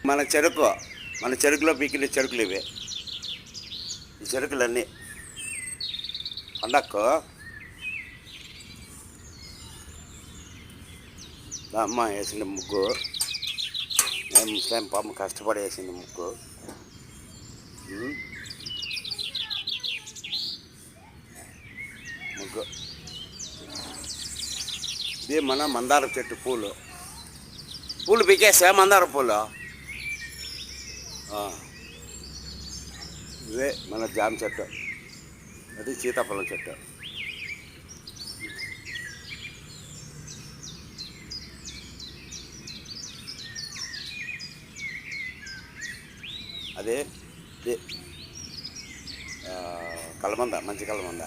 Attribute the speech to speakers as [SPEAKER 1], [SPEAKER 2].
[SPEAKER 1] మన చెరుకులో పీకిన చెరుకులు ఇవి. ఈ చెరుకులన్నీ పండక్కు అమ్మ వేసింది ముగ్గు. నేను ముస్లిం పాపం కష్టపడి వేసింది ముగ్గు. ముగ్గు ఇది మన మందార చెట్టు పూలు పీకేసా మందార పూలు. ఇవే మన జామ చెట్టు, అది సీతాఫలం చెట్టు. అదే కలమంద, మంచి కలమంద.